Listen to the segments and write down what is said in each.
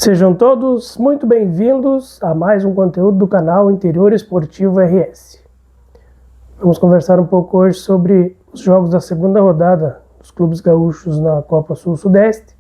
Sejam todos muito bem-vindos a mais um conteúdo do canal Interior Esportivo RS. Vamos conversar um pouco hoje sobre os jogos da segunda rodada dos clubes gaúchos na Copa Sul-Sudeste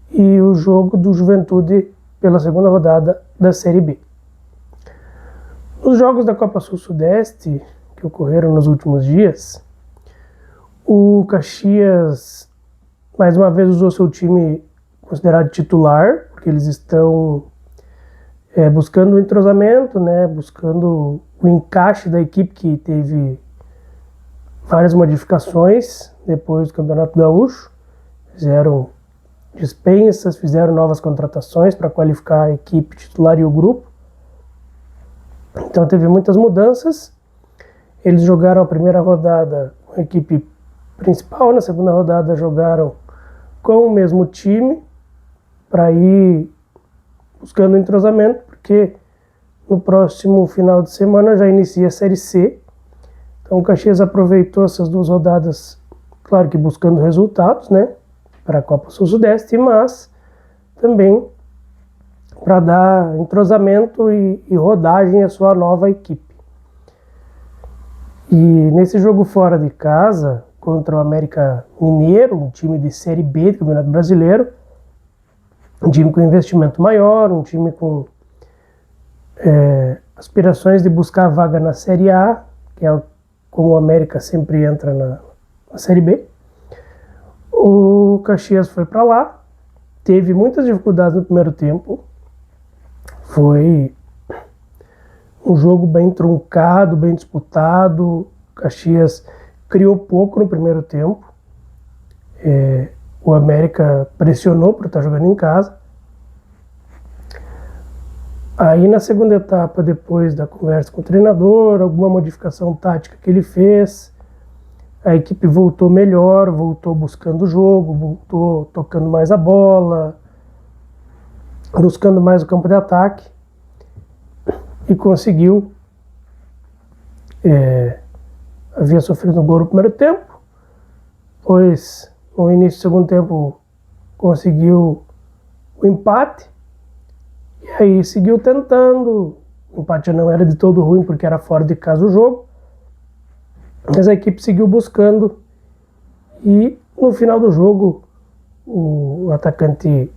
e o jogo do Juventude pela segunda rodada da Série B. Nos jogos da Copa Sul-Sudeste que ocorreram nos últimos dias, o Caxias mais uma vez usou seu time considerado titular, porque eles estão buscando o entrosamento, buscando o encaixe da equipe que teve várias modificações depois do Campeonato Gaúcho. Fizeram dispensas, fizeram novas contratações para qualificar a equipe titular e o grupo. Então teve muitas mudanças. Eles jogaram a primeira rodada com a equipe principal, na segunda rodada jogaram com o mesmo time, para ir buscando entrosamento, porque no próximo final de semana já inicia a Série C. Então o Caxias aproveitou essas duas rodadas, claro que buscando resultados, para a Copa Sul-Sudeste, mas também para dar entrosamento e rodagem à sua nova equipe. E nesse jogo fora de casa, contra o América Mineiro, um time de Série B do Campeonato Brasileiro, um time com investimento maior, um time com aspirações de buscar a vaga na Série A, que é como o América sempre entra na Série B. O Caxias foi para lá, teve muitas dificuldades no primeiro tempo, foi um jogo bem truncado, bem disputado. O Caxias criou pouco no primeiro tempo. O América pressionou por estar jogando em casa. Aí na segunda etapa, depois da conversa com o treinador, alguma modificação tática que ele fez, a equipe voltou melhor, voltou buscando o jogo, voltou tocando mais a bola, buscando mais o campo de ataque e conseguiu. Havia sofrido um gol no primeiro tempo, pois no início do segundo tempo conseguiu o empate, e aí seguiu tentando. O empate não era de todo ruim, porque era fora de casa o jogo, mas a equipe seguiu buscando, e no final do jogo o atacante,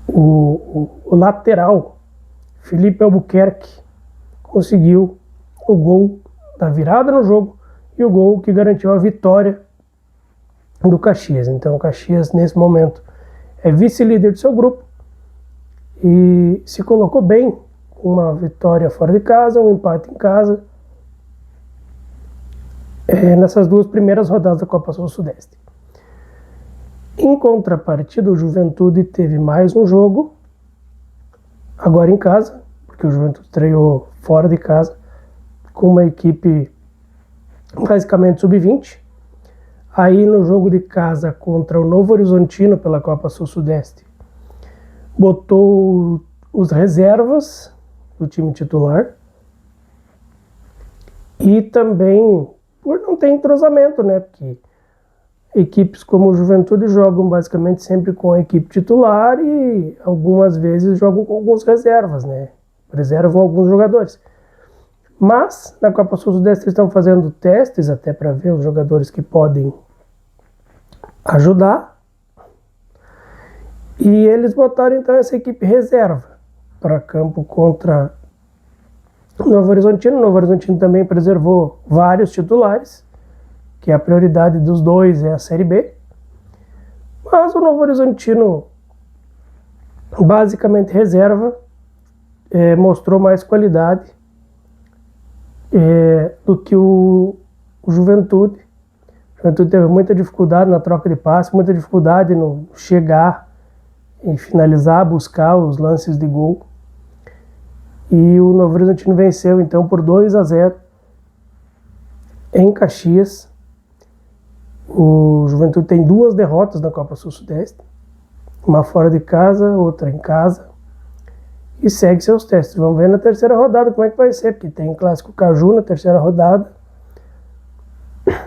o lateral Felipe Albuquerque, conseguiu o gol da virada no jogo e o gol que garantiu a vitória do Caxias. Então o Caxias nesse momento é vice-líder do seu grupo e se colocou bem com uma vitória fora de casa, um empate em casa, nessas duas primeiras rodadas da Copa Sul-Sudeste. Em contrapartida, o Juventude teve mais um jogo agora em casa, porque o Juventude estreou fora de casa com uma equipe basicamente sub-20. Aí no jogo de casa contra o Novo Horizontino pela Copa Sul-Sudeste, botou os reservas do time titular, e também por não ter entrosamento, porque equipes como o Juventude jogam basicamente sempre com a equipe titular e algumas vezes jogam com alguns reservas, preservam alguns jogadores. Mas na Copa Sul-Sudeste eles estão fazendo testes até para ver os jogadores que podem ajudar. E eles botaram então essa equipe reserva para campo contra o Novo Horizontino. O Novo Horizontino também preservou vários titulares, que a prioridade dos dois é a Série B. Mas o Novo Horizontino, basicamente reserva, mostrou mais qualidade do que o Juventude. O Juventude teve muita dificuldade na troca de passe, muita dificuldade no chegar e finalizar, buscar os lances de gol. E o Novo Horizontino venceu então por 2-0 em Caxias. O Juventude tem 2 derrotas na Copa Sul-Sudeste, uma fora de casa, outra em casa, e segue seus testes. Vamos ver na terceira rodada como é que vai ser, porque tem o Clássico Caju na terceira rodada,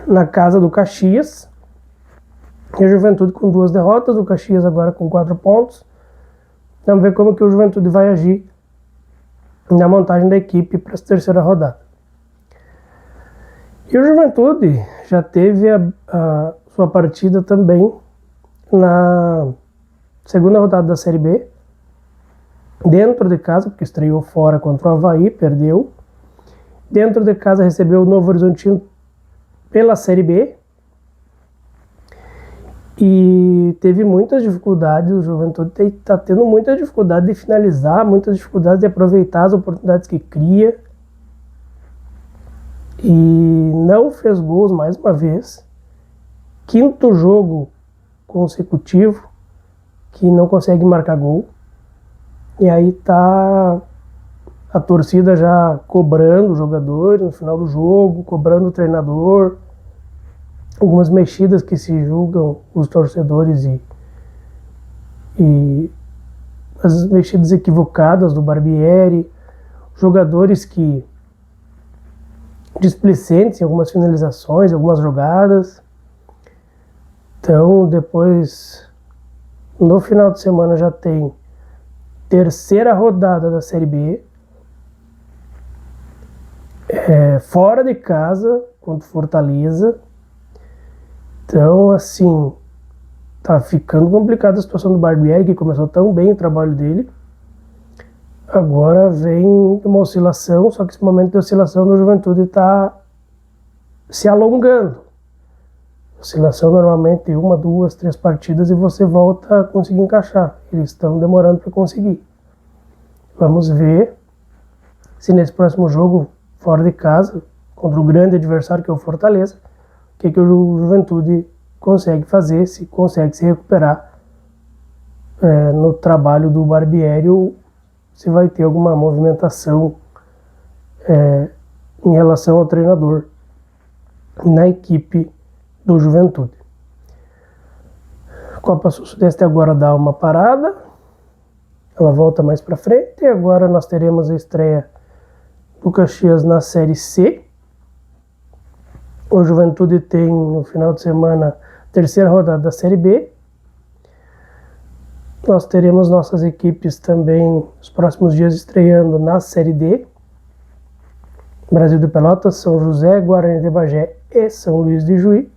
na casa do Caxias, e a Juventude com 2 derrotas, o Caxias agora com 4 pontos, Vamos ver como que o Juventude vai agir na montagem da equipe para essa terceira rodada. E o Juventude já teve a sua partida também na segunda rodada da Série B, dentro de casa, porque estreou fora contra o Avaí, perdeu. Dentro de casa recebeu o Novo Horizontino pela Série B e teve muitas dificuldades. O Juventude está tendo muita dificuldade de finalizar, muitas dificuldades de aproveitar as oportunidades que cria e não fez gols mais uma vez. Quinto jogo consecutivo que não consegue marcar gol. E aí tá a torcida já cobrando o jogador no final do jogo, cobrando o treinador, algumas mexidas que se julgam os torcedores e as mexidas equivocadas do Barbieri, jogadores que displicentes em algumas finalizações, algumas jogadas. Então depois, no final de semana, já tem terceira rodada da Série B, fora de casa contra o Fortaleza. Então, assim, tá ficando complicada a situação do Barbieri, que começou tão bem o trabalho dele. Agora vem uma oscilação, só que esse momento de oscilação no Juventude está se alongando. Oscilação normalmente de 1, 2, 3 partidas e você volta a conseguir encaixar. Eles estão demorando para conseguir. Vamos ver se nesse próximo jogo, fora de casa, contra o grande adversário que é o Fortaleza, o que o Juventude consegue fazer, se consegue se recuperar no trabalho do Barbieri, ou se vai ter alguma movimentação em relação ao treinador na equipe do Juventude. A Copa Sul-Sudeste agora dá uma parada, ela volta mais para frente, e agora nós teremos a estreia do Caxias na Série C. O Juventude tem no final de semana a terceira rodada da Série B. Nós teremos nossas equipes também nos próximos dias estreando na Série D. Brasil de Pelotas, São José, Guarani de Bagé e São Luís de Juí.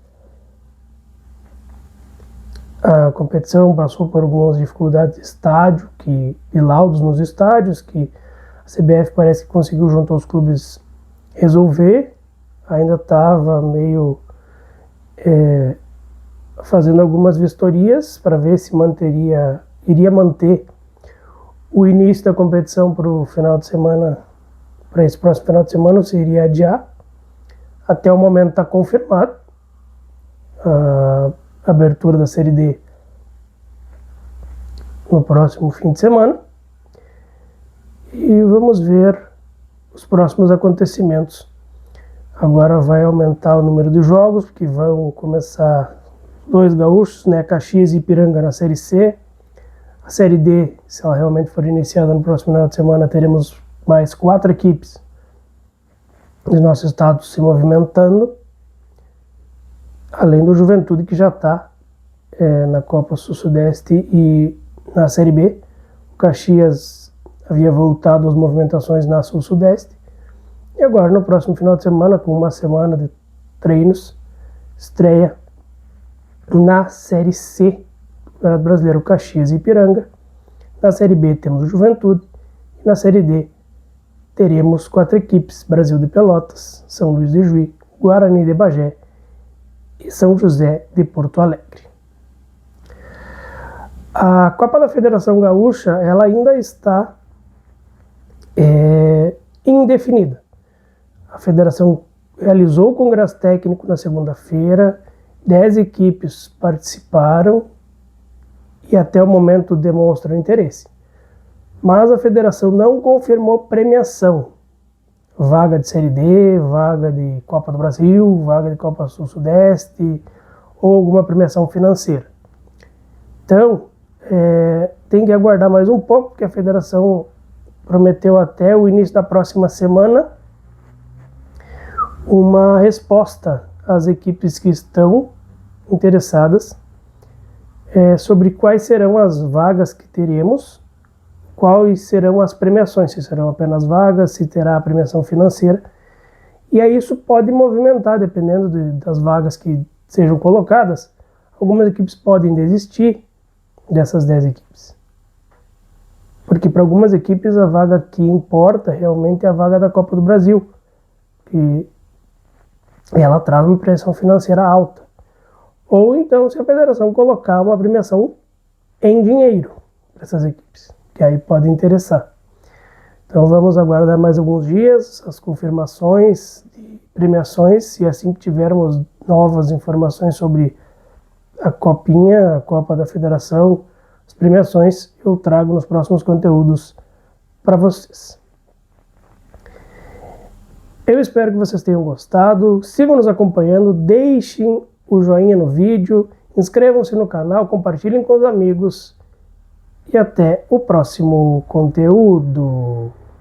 A competição passou por algumas dificuldades de estádio, de laudos nos estádios, que a CBF parece que conseguiu, junto aos clubes, resolver. Ainda estava meio fazendo algumas vistorias para ver se iria manter o início da competição para o final de semana, para esse próximo final de semana, ou se iria adiar. Até o momento está confirmado a abertura da Série D no próximo fim de semana. E vamos ver os próximos acontecimentos. Agora vai aumentar o número de jogos, porque vão começar 2 gaúchos, né? Caxias e Ipiranga na Série C. A Série D, se ela realmente for iniciada no próximo final de semana, teremos mais 4 equipes do nosso estado se movimentando, além do Juventude, que já está na Copa Sul-Sudeste e na Série B. O Caxias havia voltado às movimentações na Sul-Sudeste. E agora, no próximo final de semana, com uma semana de treinos, estreia na Série C do Campeonato Brasileiro, Caxias e Ipiranga. Na Série B temos o Juventude. E na Série D teremos 4 equipes: Brasil de Pelotas, São Luís de Juí, Guarani de Bagé e São José de Porto Alegre. A Copa da Federação Gaúcha, ela ainda está indefinida. A federação realizou o congresso técnico na segunda-feira, 10 equipes participaram e até o momento demonstram interesse. Mas a federação não confirmou premiação. Vaga de Série D, vaga de Copa do Brasil, vaga de Copa Sul-Sudeste ou alguma premiação financeira. Então, tem que aguardar mais um pouco, porque a federação prometeu até o início da próxima semana uma resposta às equipes que estão interessadas sobre quais serão as vagas que teremos quais serão as premiações, se serão apenas vagas, se terá a premiação financeira. E aí isso pode movimentar, dependendo das vagas que sejam colocadas. Algumas equipes podem desistir dessas 10 equipes. Porque para algumas equipes a vaga que importa realmente é a vaga da Copa do Brasil, que ela traz uma pressão financeira alta. Ou então se a federação colocar uma premiação em dinheiro para essas equipes, que aí pode interessar. Então vamos aguardar mais alguns dias as confirmações de premiações, e assim que tivermos novas informações sobre a Copinha, a Copa da Federação, as premiações, eu trago nos próximos conteúdos para vocês. Eu espero que vocês tenham gostado, sigam nos acompanhando, deixem o joinha no vídeo, inscrevam-se no canal, compartilhem com os amigos e até o próximo conteúdo.